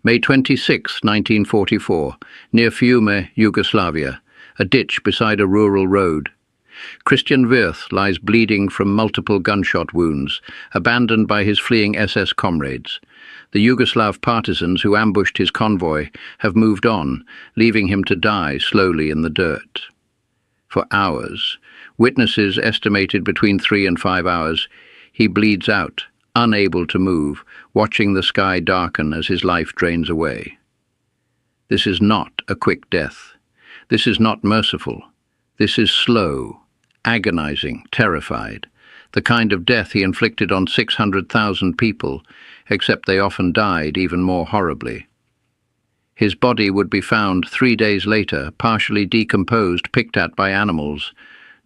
May 26, 1944, near Fiume, Yugoslavia, a ditch beside a rural road. Christian Wirth lies bleeding from multiple gunshot wounds, abandoned by his fleeing SS comrades. The Yugoslav partisans who ambushed his convoy have moved on, leaving him to die slowly in the dirt. For hours, witnesses estimated between 3 and 5 hours, he bleeds out, unable to move, watching the sky darken as his life drains away. This is not a quick death. This is not merciful. This is slow, agonizing, terrified, the kind of death he inflicted on 600,000 people, except they often died even more horribly. His body would be found 3 days later, partially decomposed, picked at by animals.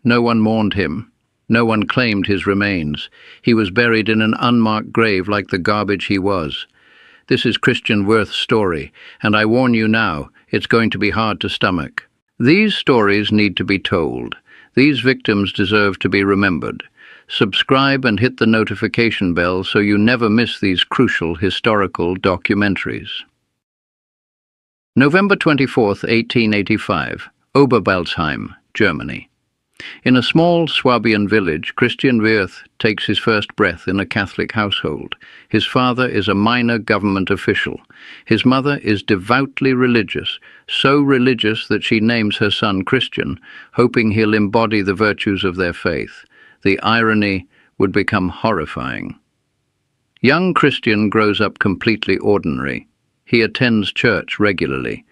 No one mourned him. No one claimed his remains. He was buried in an unmarked grave like the garbage he was. This is Christian Wirth's story, and I warn you now, it's going to be hard to stomach. These stories need to be told. These victims deserve to be remembered. Subscribe and hit the notification bell so you never miss these crucial historical documentaries. November 24, 1885, Oberbelzheim, Germany. In a small Swabian village, Christian Wirth takes his first breath in a Catholic household. His father is a minor government official. His mother is devoutly religious, so religious that she names her son Christian, hoping he'll embody the virtues of their faith. The irony would become horrifying. Young Christian grows up completely ordinary. He attends church regularly.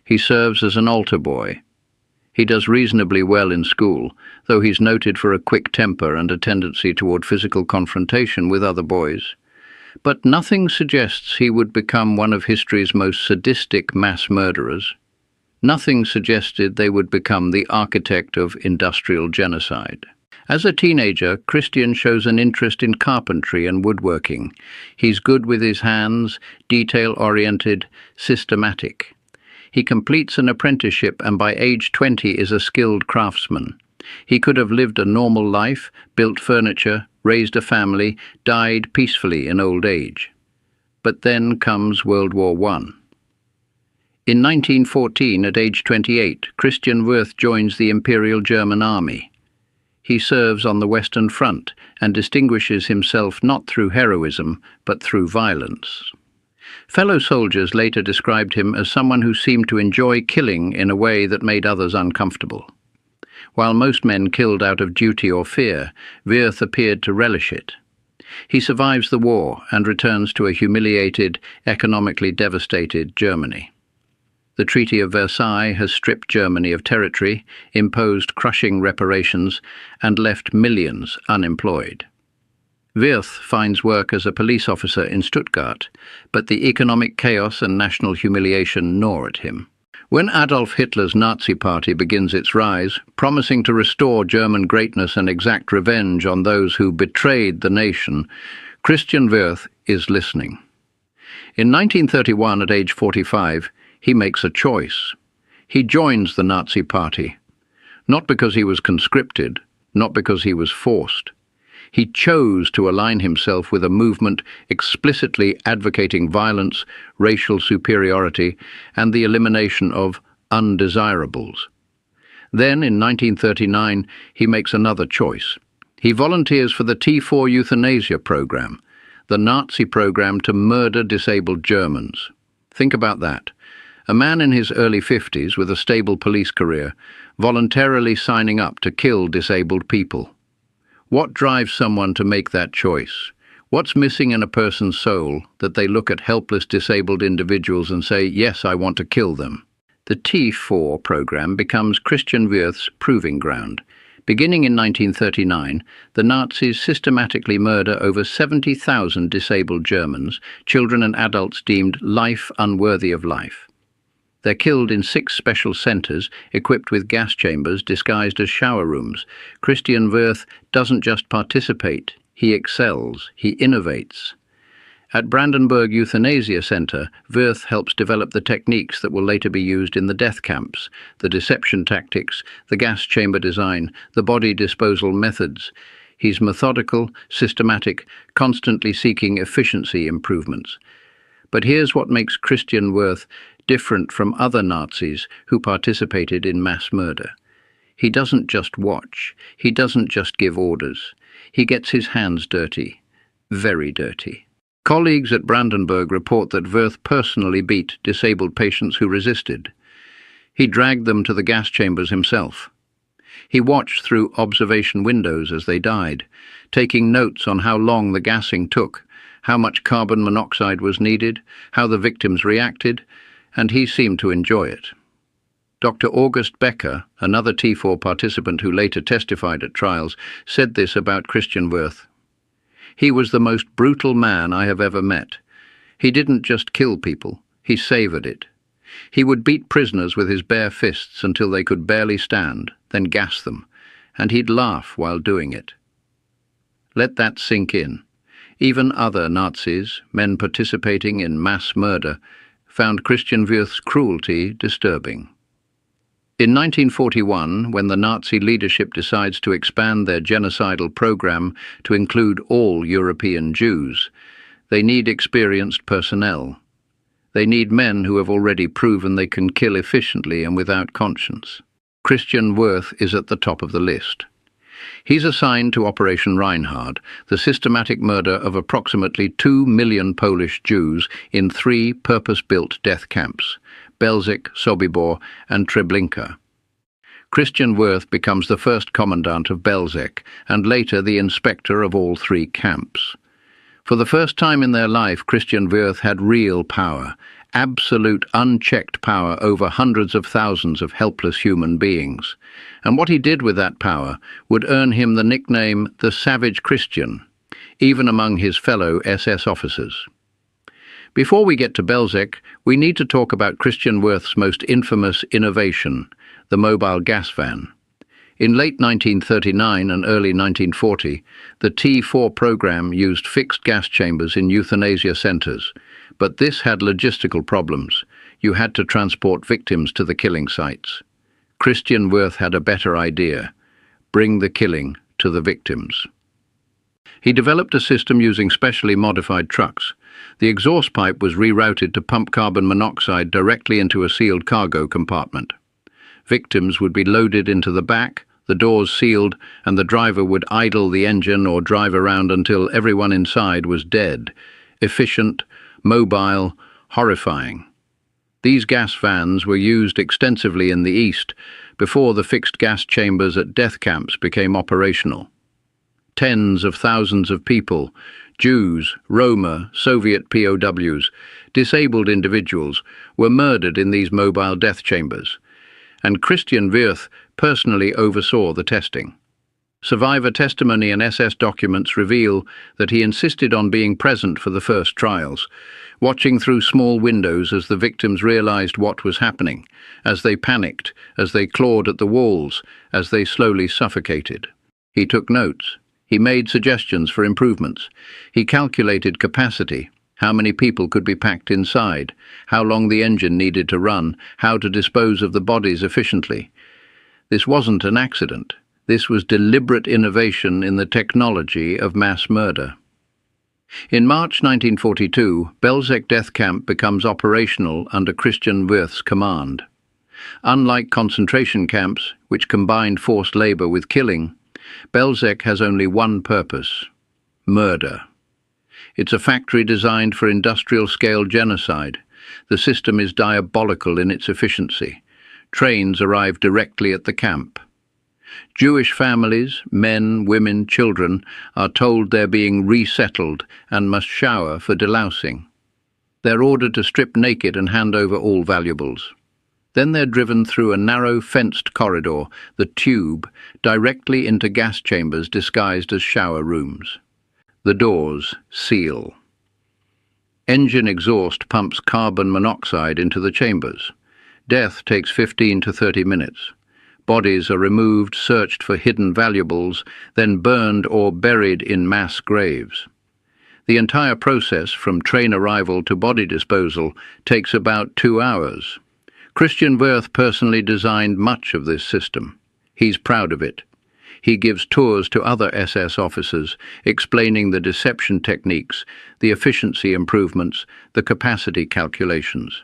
He serves as an altar boy. He does reasonably well in school, though he's noted for a quick temper and a tendency toward physical confrontation with other boys. But nothing suggests he would become one of history's most sadistic mass murderers. Nothing suggested they would become the architect of industrial genocide. As a teenager, Christian shows an interest in carpentry and woodworking. He's good with his hands, detail-oriented, systematic. He completes an apprenticeship and by age 20 is a skilled craftsman. He could have lived a normal life, built furniture, raised a family, died peacefully in old age. But then comes World War I. In 1914, at age 28, Christian Wirth joins the Imperial German Army. He serves on the Western Front and distinguishes himself not through heroism, but through violence. Fellow soldiers later described him as someone who seemed to enjoy killing in a way that made others uncomfortable. While most men killed out of duty or fear, Wirth appeared to relish it. He survives the war and returns to a humiliated, economically devastated Germany. The Treaty of Versailles has stripped Germany of territory, imposed crushing reparations, and left millions unemployed. Wirth finds work as a police officer in Stuttgart, but the economic chaos and national humiliation gnaw at him. When Adolf Hitler's Nazi Party begins its rise, promising to restore German greatness and exact revenge on those who betrayed the nation, Christian Wirth is listening. In 1931, at age 45, he makes a choice. He joins the Nazi Party, not because he was conscripted, not because he was forced. He chose to align himself with a movement explicitly advocating violence, racial superiority, and the elimination of undesirables. Then, in 1939, he makes another choice. He volunteers for the T4 euthanasia program, the Nazi program to murder disabled Germans. Think about that. A man in his early 50s with a stable police career, voluntarily signing up to kill disabled people. What drives someone to make that choice? What's missing in a person's soul that they look at helpless disabled individuals and say, yes, I want to kill them? The T4 program becomes Christian Wirth's proving ground. Beginning in 1939, the Nazis systematically murder over 70,000 disabled Germans, children and adults deemed life unworthy of life. They're killed in 6 special centres, equipped with gas chambers disguised as shower rooms. Christian Wirth doesn't just participate, he excels, he innovates. At Brandenburg Euthanasia Center, Wirth helps develop the techniques that will later be used in the death camps, the deception tactics, the gas chamber design, the body disposal methods. He's methodical, systematic, constantly seeking efficiency improvements. But here's what makes Christian Wirth different from other Nazis who participated in mass murder. He doesn't just watch. He doesn't just give orders. He gets his hands dirty. Very dirty. Colleagues at Brandenburg report that Wirth personally beat disabled patients who resisted. He dragged them to the gas chambers himself. He watched through observation windows as they died, taking notes on how long the gassing took, how much carbon monoxide was needed, how the victims reacted, and he seemed to enjoy it. Dr. August Becker, another T4 participant who later testified at trials, said this about Christian Wirth. He was the most brutal man I have ever met. He didn't just kill people, he savored it. He would beat prisoners with his bare fists until they could barely stand, then gas them, and he'd laugh while doing it. Let that sink in. Even other Nazis, men participating in mass murder, found Christian Wirth's cruelty disturbing. In 1941, when the Nazi leadership decides to expand their genocidal program to include all European Jews, they need experienced personnel. They need men who have already proven they can kill efficiently and without conscience. Christian Wirth is at the top of the list. He's assigned to Operation Reinhard, the systematic murder of approximately 2 million Polish Jews in 3 purpose-built death camps, Belzec, Sobibor and Treblinka. Christian Wirth becomes the first commandant of Belzec and later the inspector of all 3 camps. For the first time in their life, Christian Wirth had real power, absolute unchecked power over hundreds of thousands of helpless human beings. And what he did with that power would earn him the nickname the Savage Christian, even among his fellow SS officers. Before we get to Belzec, we need to talk about Christian Wirth's most infamous innovation, the mobile gas van. In late 1939 and early 1940, the T4 program used fixed gas chambers in euthanasia centers, but this had logistical problems. You had to transport victims to the killing sites. Christian Wirth had a better idea: bring the killing to the victims. He developed a system using specially modified trucks. The exhaust pipe was rerouted to pump carbon monoxide directly into a sealed cargo compartment. Victims would be loaded into the back, the doors sealed, and the driver would idle the engine or drive around until everyone inside was dead. Efficient, mobile, horrifying. These gas vans were used extensively in the East before the fixed gas chambers at death camps became operational. Tens of thousands of people, Jews, Roma, Soviet POWs, disabled individuals, were murdered in these mobile death chambers, and Christian Wirth personally oversaw the testing. Survivor testimony and SS documents reveal that he insisted on being present for the first trials, watching through small windows as the victims realized what was happening, as they panicked, as they clawed at the walls, as they slowly suffocated. He took notes. He made suggestions for improvements. He calculated capacity, how many people could be packed inside, how long the engine needed to run, how to dispose of the bodies efficiently. This wasn't an accident. This was deliberate innovation in the technology of mass murder. In March 1942, Belzec death camp becomes operational under Christian Wirth's command. Unlike concentration camps, which combined forced labor with killing, Belzec has only one purpose: murder. It's a factory designed for industrial-scale genocide. The system is diabolical in its efficiency. Trains arrive directly at the camp. Jewish families, men, women, children, are told they're being resettled and must shower for delousing. They're ordered to strip naked and hand over all valuables. Then they're driven through a narrow fenced corridor, the tube, directly into gas chambers disguised as shower rooms. The doors seal. Engine exhaust pumps carbon monoxide into the chambers. Death takes 15 to 30 minutes. Bodies are removed, searched for hidden valuables, then burned or buried in mass graves. The entire process, from train arrival to body disposal, takes about 2 hours. Christian Wirth personally designed much of this system. He's proud of it. He gives tours to other SS officers, explaining the deception techniques, the efficiency improvements, the capacity calculations.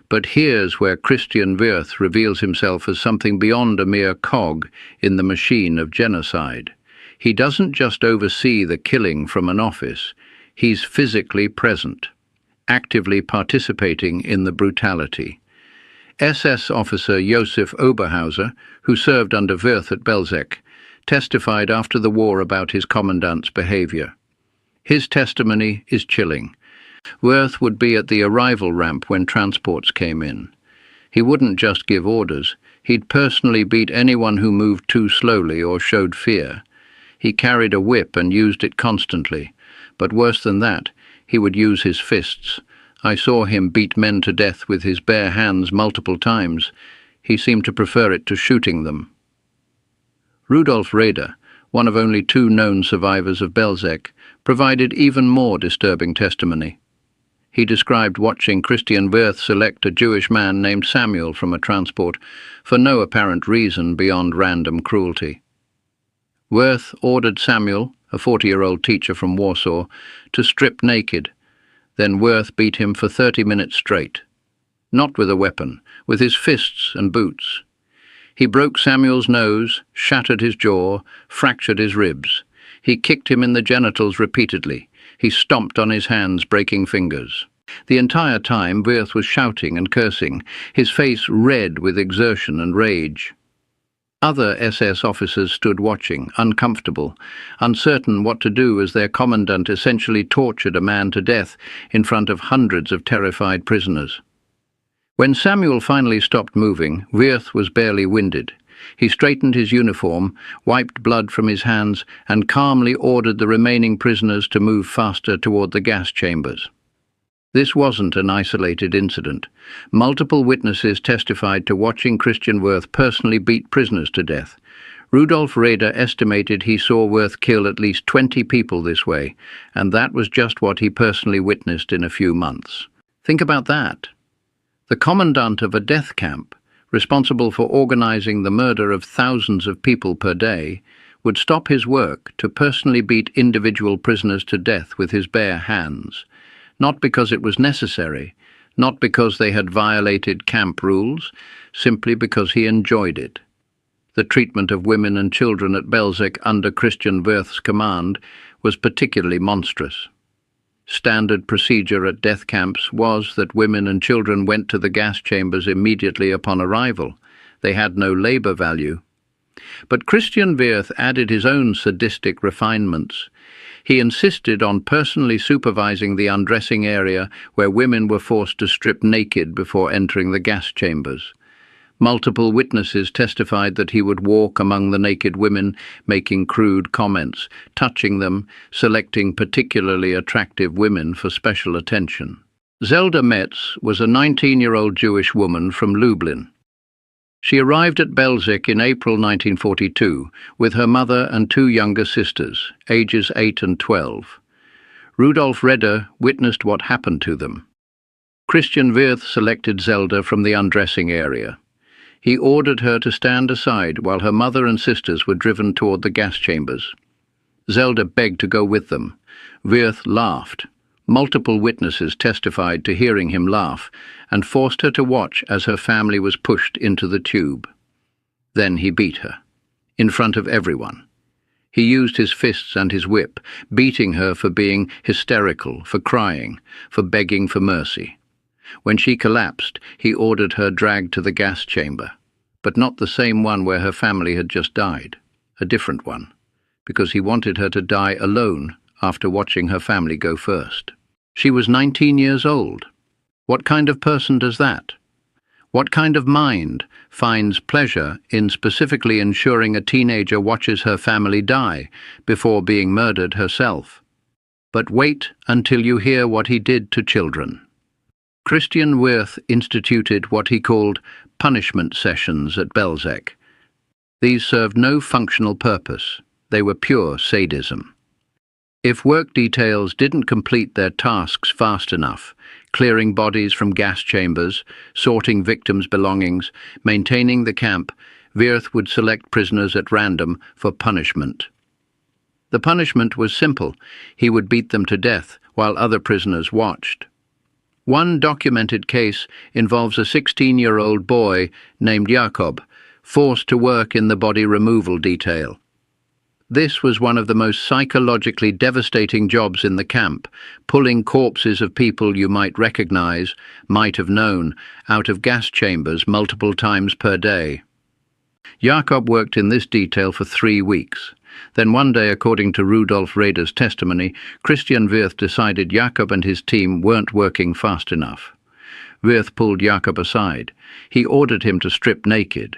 But here's where Christian Wirth reveals himself as something beyond a mere cog in the machine of genocide. He doesn't just oversee the killing from an office, he's physically present, actively participating in the brutality. SS officer Josef Oberhauser, who served under Wirth at Belzec, testified after the war about his commandant's behavior. His testimony is chilling. Wirth would be at the arrival ramp when transports came in. He wouldn't just give orders, he'd personally beat anyone who moved too slowly or showed fear. He carried a whip and used it constantly, but worse than that, he would use his fists. I saw him beat men to death with his bare hands multiple times. He seemed to prefer it to shooting them. Rudolf Raeder, one of only 2 known survivors of Belzec, provided even more disturbing testimony. He described watching Christian Wirth select a Jewish man named Samuel from a transport for no apparent reason beyond random cruelty. Wirth ordered Samuel, a 40-year-old teacher from Warsaw, to strip naked. Then Wirth beat him for 30 minutes straight. Not with a weapon, with his fists and boots. He broke Samuel's nose, shattered his jaw, fractured his ribs. He kicked him in the genitals repeatedly. He stomped on his hands, breaking fingers. The entire time Wirth was shouting and cursing, his face red with exertion and rage. Other SS officers stood watching, uncomfortable, uncertain what to do as their commandant essentially tortured a man to death in front of hundreds of terrified prisoners. When Samuel finally stopped moving, Wirth was barely winded. He straightened his uniform, wiped blood from his hands, and calmly ordered the remaining prisoners to move faster toward the gas chambers. This wasn't an isolated incident. Multiple witnesses testified to watching Christian Wirth personally beat prisoners to death. Rudolf Raeder estimated he saw Wirth kill at least 20 people this way, and that was just what he personally witnessed in a few months. Think about that. The commandant of a death camp, responsible for organizing the murder of thousands of people per day, would stop his work to personally beat individual prisoners to death with his bare hands. Not because it was necessary, not because they had violated camp rules, simply because he enjoyed it. The treatment of women and children at Belzec under Christian Wirth's command was particularly monstrous. Standard procedure at death camps was that women and children went to the gas chambers immediately upon arrival. They had no labor value. But Christian Wirth added his own sadistic refinements. He insisted on personally supervising the undressing area where women were forced to strip naked before entering the gas chambers. Multiple witnesses testified that he would walk among the naked women, making crude comments, touching them, selecting particularly attractive women for special attention. Zelda Metz was a 19-year-old Jewish woman from Lublin. She arrived at Belzec in April 1942 with her mother and 2 younger sisters, ages 8 and 12. Rudolf Raeder witnessed what happened to them. Christian Wirth selected Zelda from the undressing area. He ordered her to stand aside while her mother and sisters were driven toward the gas chambers. Zelda begged to go with them. Wirth laughed. Multiple witnesses testified to hearing him laugh and forced her to watch as her family was pushed into the tube. Then he beat her, in front of everyone. He used his fists and his whip, beating her for being hysterical, for crying, for begging for mercy. When she collapsed, he ordered her dragged to the gas chamber, but not the same one where her family had just died, a different one, because he wanted her to die alone after watching her family go first. She was 19 years old. What kind of person does that? What kind of mind finds pleasure in specifically ensuring a teenager watches her family die before being murdered herself? But wait until you hear what he did to children. Christian Wirth instituted what he called punishment sessions at Belzec. These served no functional purpose. They were pure sadism. If work details didn't complete their tasks fast enough, clearing bodies from gas chambers, sorting victims' belongings, maintaining the camp, Wirth would select prisoners at random for punishment. The punishment was simple. He would beat them to death while other prisoners watched. One documented case involves a 16-year-old boy named Jakob, forced to work in the body removal detail. This was one of the most psychologically devastating jobs in the camp, pulling corpses of people you might recognize, might have known, out of gas chambers multiple times per day. Jakob worked in this detail for 3 weeks. Then one day, according to Rudolf Rader's testimony, Christian Wirth decided Jakob and his team weren't working fast enough. Wirth pulled Jakob aside. He ordered him to strip naked.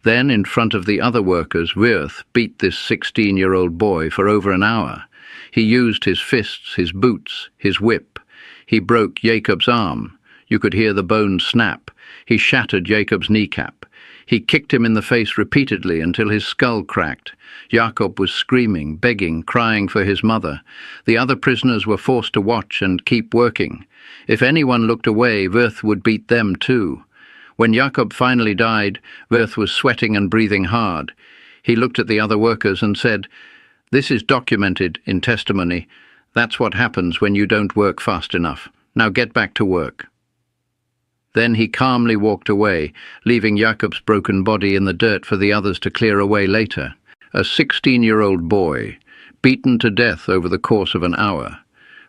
Then, in front of the other workers, Wirth beat this 16-year-old boy for over an hour. He used his fists, his boots, his whip. He broke Jacob's arm. You could hear the bone snap. He shattered Jacob's kneecap. He kicked him in the face repeatedly until his skull cracked. Jakob was screaming, begging, crying for his mother. The other prisoners were forced to watch and keep working. If anyone looked away, Wirth would beat them too. When Jakob finally died, Wirth was sweating and breathing hard. He looked at the other workers and said, "This is documented in testimony. That's what happens when you don't work fast enough. Now get back to work." Then he calmly walked away, leaving Jakob's broken body in the dirt for the others to clear away later. A 16-year-old boy, beaten to death over the course of an hour,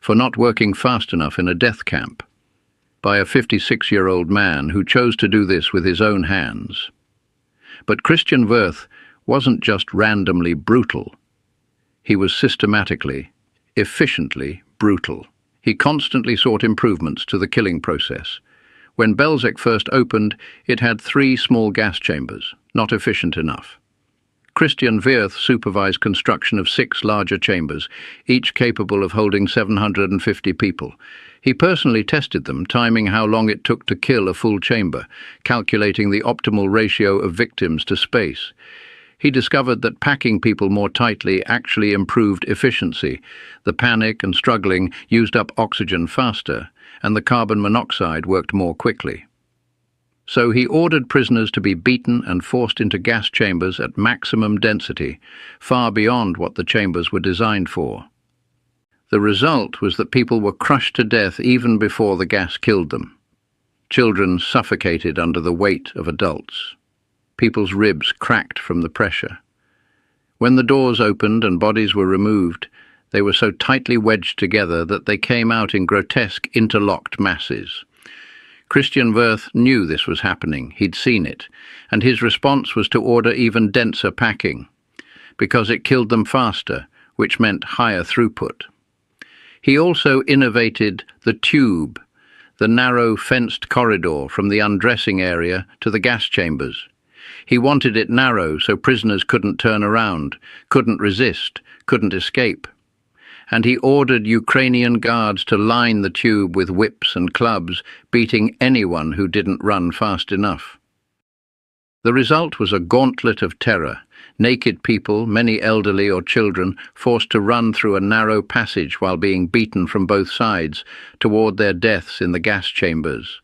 for not working fast enough in a death camp, by a 56-year-old man who chose to do this with his own hands. But Christian Wirth wasn't just randomly brutal. He was systematically, efficiently brutal. He constantly sought improvements to the killing process. When Belzec first opened, it had 3 small gas chambers, not efficient enough. Christian Wirth supervised construction of 6 larger chambers, each capable of holding 750 people. He personally tested them, timing how long it took to kill a full chamber, calculating the optimal ratio of victims to space. He discovered that packing people more tightly actually improved efficiency. The panic and struggling used up oxygen faster, and the carbon monoxide worked more quickly. So he ordered prisoners to be beaten and forced into gas chambers at maximum density, far beyond what the chambers were designed for. The result was that people were crushed to death even before the gas killed them. Children suffocated under the weight of adults. People's ribs cracked from the pressure. When the doors opened and bodies were removed, they were so tightly wedged together that they came out in grotesque interlocked masses. Christian Wirth knew this was happening. He'd seen it, and his response was to order even denser packing, because it killed them faster, which meant higher throughput. He also innovated the tube, the narrow fenced corridor from the undressing area to the gas chambers. He wanted it narrow so prisoners couldn't turn around, couldn't resist, couldn't escape. And he ordered Ukrainian guards to line the tube with whips and clubs, beating anyone who didn't run fast enough. The result was a gauntlet of terror. Naked people, many elderly or children, forced to run through a narrow passage while being beaten from both sides toward their deaths in the gas chambers.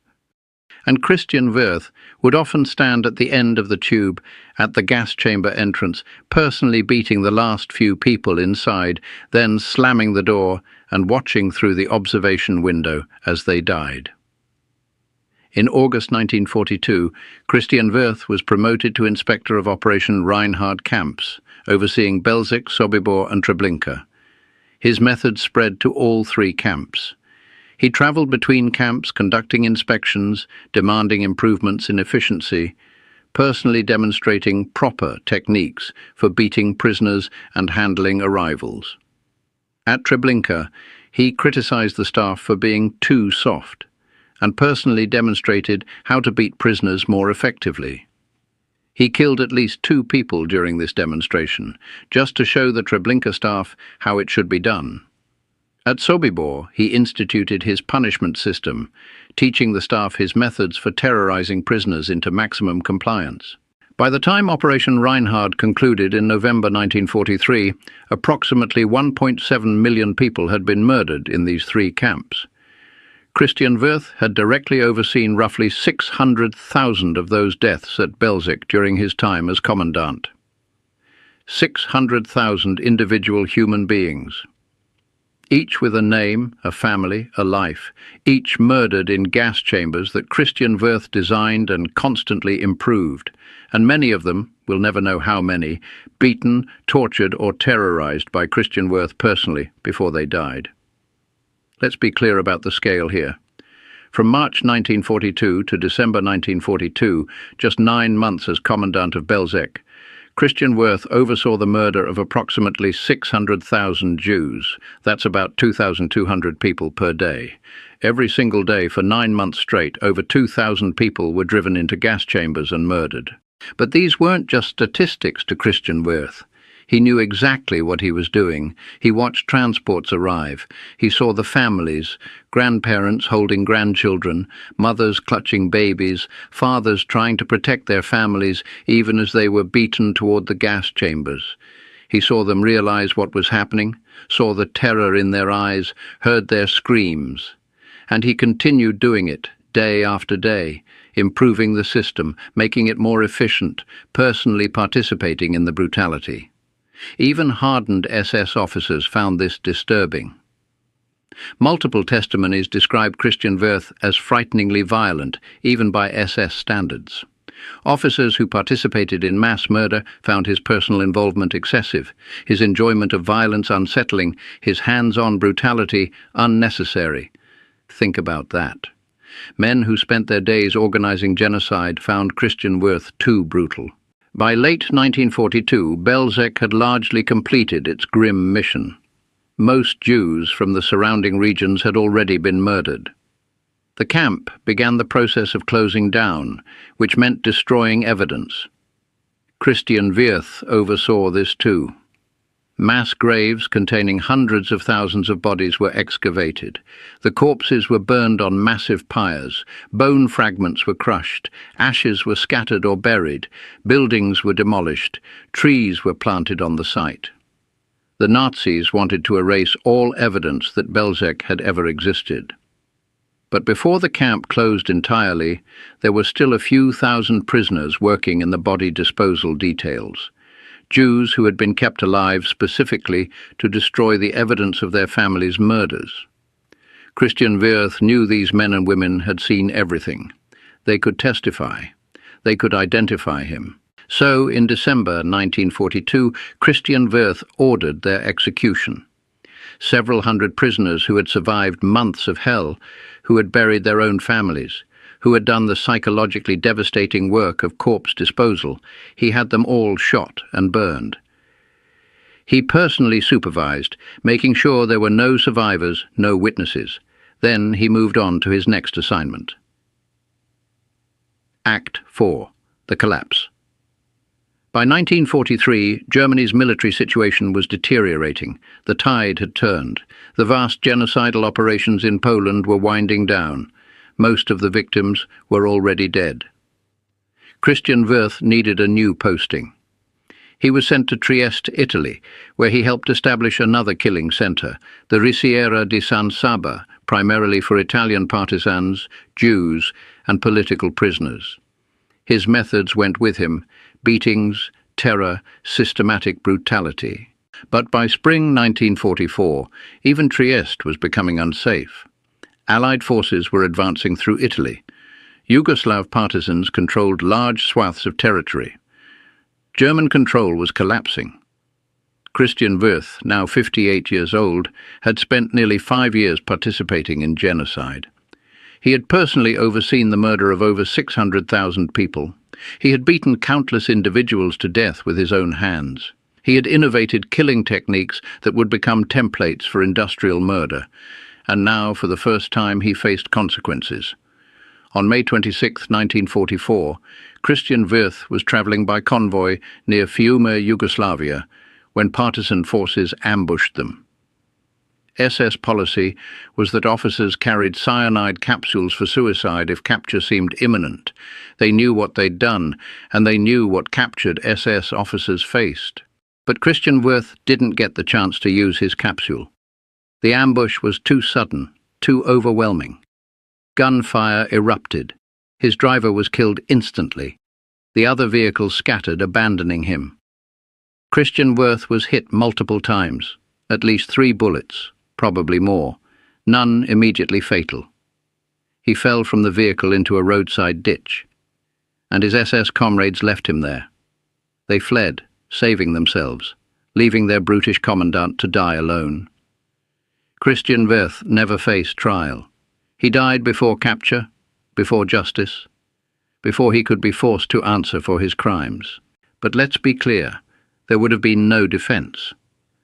And Christian Wirth would often stand at the end of the tube at the gas chamber entrance, personally beating the last few people inside, then slamming the door and watching through the observation window as they died. In August 1942, Christian Wirth was promoted to Inspector of Operation Reinhard camps, overseeing Belzec, Sobibor and Treblinka. His methods spread to all 3 camps. He traveled between camps, conducting inspections, demanding improvements in efficiency, personally demonstrating proper techniques for beating prisoners and handling arrivals. At Treblinka, he criticized the staff for being too soft, and personally demonstrated how to beat prisoners more effectively. He killed at least 2 people during this demonstration, just to show the Treblinka staff how it should be done. At Sobibor, he instituted his punishment system, teaching the staff his methods for terrorizing prisoners into maximum compliance. By the time Operation Reinhard concluded in November 1943, approximately 1.7 million people had been murdered in these 3 camps. Christian Wirth had directly overseen roughly 600,000 of those deaths at Belzec during his time as commandant. 600,000 individual human beings, each with a name, a family, a life, each murdered in gas chambers that Christian Wirth designed and constantly improved, and many of them, we'll never know how many, beaten, tortured or terrorized by Christian Wirth personally before they died. Let's be clear about the scale here. From March 1942 to December 1942, just 9 months as commandant of Belzec, Christian Wirth oversaw the murder of approximately 600,000 Jews. That's about 2,200 people per day. Every single day for 9 months straight, over 2,000 people were driven into gas chambers and murdered. But these weren't just statistics to Christian Wirth. He knew exactly what he was doing. He watched transports arrive. He saw the families, grandparents holding grandchildren, mothers clutching babies, fathers trying to protect their families even as they were beaten toward the gas chambers. He saw them realize what was happening, saw the terror in their eyes, heard their screams. And he continued doing it, day after day, improving the system, making it more efficient, personally participating in the brutality. Even hardened SS officers found this disturbing. Multiple testimonies describe Christian Wirth as frighteningly violent, even by SS standards. Officers who participated in mass murder found his personal involvement excessive, his enjoyment of violence unsettling, his hands-on brutality unnecessary. Think about that. Men who spent their days organizing genocide found Christian Wirth too brutal. By late 1942, Belzec had largely completed its grim mission. Most Jews from the surrounding regions had already been murdered. The camp began the process of closing down, which meant destroying evidence. Christian Wirth oversaw this too. Mass graves containing hundreds of thousands of bodies were excavated. The corpses were burned on massive pyres, bone fragments were crushed, ashes were scattered or buried, buildings were demolished, trees were planted on the site. The Nazis wanted to erase all evidence that Belzec had ever existed. But before the camp closed entirely, there were still a few thousand prisoners working in the body disposal details. Jews who had been kept alive specifically to destroy the evidence of their families' murders. Christian Wirth knew these men and women had seen everything. They could testify. They could identify him. So, in December 1942, Christian Wirth ordered their execution. Several hundred prisoners who had survived months of hell, who had buried their own families, who had done the psychologically devastating work of corpse disposal, he had them all shot and burned. He personally supervised, making sure there were no survivors, no witnesses. Then he moved on to his next assignment. Act 4. The Collapse. By 1943, Germany's military situation was deteriorating. The tide had turned. The vast genocidal operations in Poland were winding down. Most of the victims were already dead. Christian Wirth needed a new posting. He was sent to Trieste, Italy, where he helped establish another killing centre, the Risiera di San Saba, primarily for Italian partisans, Jews, and political prisoners. His methods went with him: beatings, terror, systematic brutality. But by spring 1944, even Trieste was becoming unsafe. Allied forces were advancing through Italy. Yugoslav partisans controlled large swaths of territory. German control was collapsing. Christian Wirth, now 58 years old, had spent nearly 5 years participating in genocide. He had personally overseen the murder of over 600,000 people. He had beaten countless individuals to death with his own hands. He had innovated killing techniques that would become templates for industrial murder. And now, for the first time, he faced consequences. On May 26, 1944, Christian Wirth was travelling by convoy near Fiume, Yugoslavia, when partisan forces ambushed them. SS policy was that officers carried cyanide capsules for suicide if capture seemed imminent. They knew what they'd done, and they knew what captured SS officers faced. But Christian Wirth didn't get the chance to use his capsule. The ambush was too sudden, too overwhelming. Gunfire erupted. His driver was killed instantly. The other vehicles scattered, abandoning him. Christian Wirth was hit multiple times, at least 3 bullets, probably more, none immediately fatal. He fell from the vehicle into a roadside ditch, and his SS comrades left him there. They fled, saving themselves, leaving their brutish commandant to die alone. Christian Wirth never faced trial. He died before capture, before justice, before he could be forced to answer for his crimes. But let's be clear, there would have been no defense.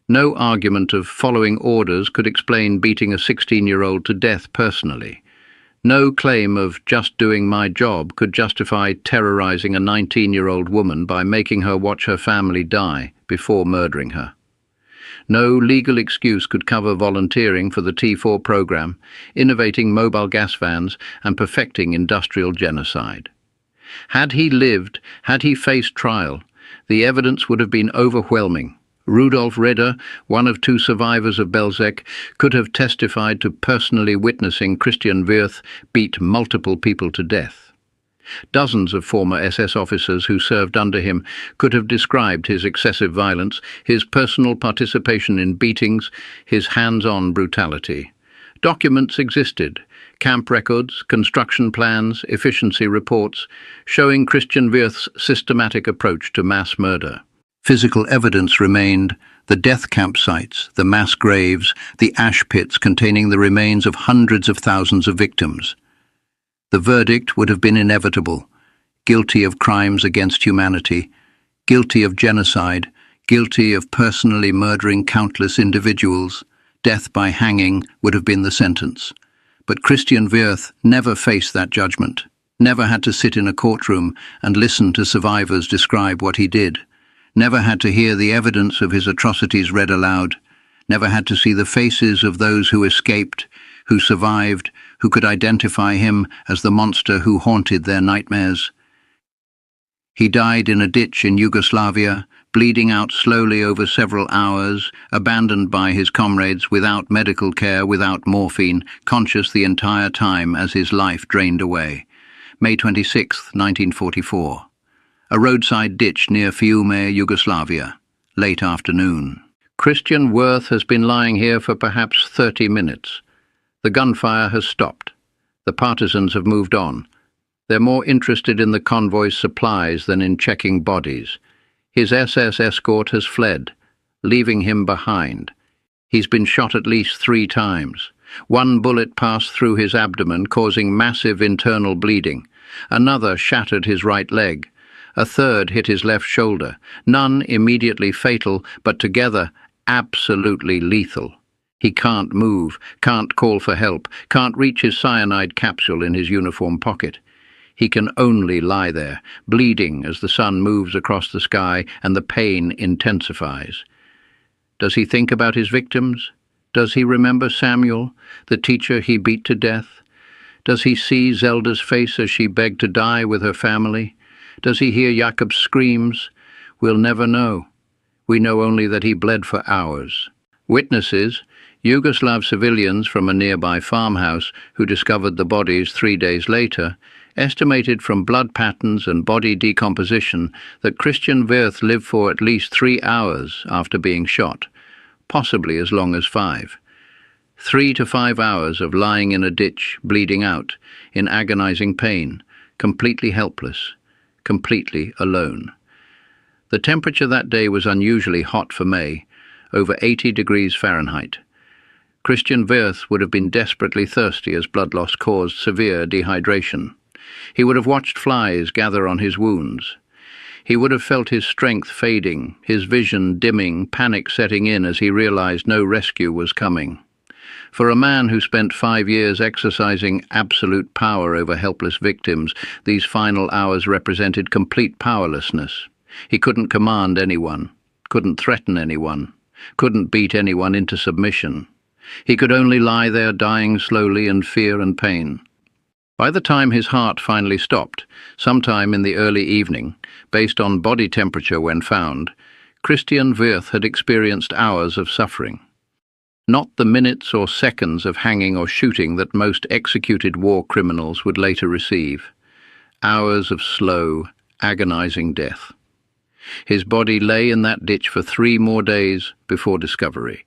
No argument of following orders could explain beating a 16-year-old to death personally. No claim of just doing my job could justify terrorizing a 19-year-old woman by making her watch her family die before murdering her. No legal excuse could cover volunteering for the T4 program, innovating mobile gas vans, and perfecting industrial genocide. Had he lived, had he faced trial, the evidence would have been overwhelming. Rudolf Ritter, one of 2 survivors of Belzec, could have testified to personally witnessing Christian Wirth beat multiple people to death. Dozens of former SS officers who served under him could have described his excessive violence, his personal participation in beatings, his hands-on brutality. Documents existed, camp records, construction plans, efficiency reports, showing Christian Wirth's systematic approach to mass murder. Physical evidence remained: the death campsites, the mass graves, the ash pits containing the remains of hundreds of thousands of victims. The verdict would have been inevitable: guilty of crimes against humanity, guilty of genocide, guilty of personally murdering countless individuals. Death by hanging would have been the sentence. But Christian Wirth never faced that judgment, never had to sit in a courtroom and listen to survivors describe what he did, never had to hear the evidence of his atrocities read aloud, never had to see the faces of those who escaped, who survived, who could identify him as the monster who haunted their nightmares. He died in a ditch in Yugoslavia, bleeding out slowly over several hours, abandoned by his comrades, without medical care, without morphine, conscious the entire time as his life drained away. May 26, 1944. A roadside ditch near Fiume, Yugoslavia. Late afternoon. Christian Wirth has been lying here for perhaps 30 minutes. The gunfire has stopped. The partisans have moved on. They're more interested in the convoy's supplies than in checking bodies. His SS escort has fled, leaving him behind. He's been shot at least 3 times. 1 bullet passed through his abdomen, causing massive internal bleeding. Another shattered his right leg. A third hit his left shoulder. None immediately fatal, but together absolutely lethal. He can't move, can't call for help, can't reach his cyanide capsule in his uniform pocket. He can only lie there, bleeding as the sun moves across the sky and the pain intensifies. Does he think about his victims? Does he remember Samuel, the teacher he beat to death? Does he see Zelda's face as she begged to die with her family? Does he hear Jakob's screams? We'll never know. We know only that he bled for hours. Witnesses, Yugoslav civilians from a nearby farmhouse who discovered the bodies 3 days later, estimated from blood patterns and body decomposition that Christian Wirth lived for at least 3 hours after being shot, possibly as long as 5. 3 to 5 hours of lying in a ditch, bleeding out, in agonizing pain, completely helpless, completely alone. The temperature that day was unusually hot for May, over 80 degrees Fahrenheit. Christian Wirth would have been desperately thirsty as blood loss caused severe dehydration. He would have watched flies gather on his wounds. He would have felt his strength fading, his vision dimming, panic setting in as he realized no rescue was coming. For a man who spent 5 years exercising absolute power over helpless victims, these final hours represented complete powerlessness. He couldn't command anyone, couldn't threaten anyone, couldn't beat anyone into submission. He could only lie there dying slowly in fear and pain. By the time his heart finally stopped, sometime in the early evening, based on body temperature when found, Christian Wirth had experienced hours of suffering. Not the minutes or seconds of hanging or shooting that most executed war criminals would later receive. Hours of slow, agonizing death. His body lay in that ditch for 3 more days before discovery.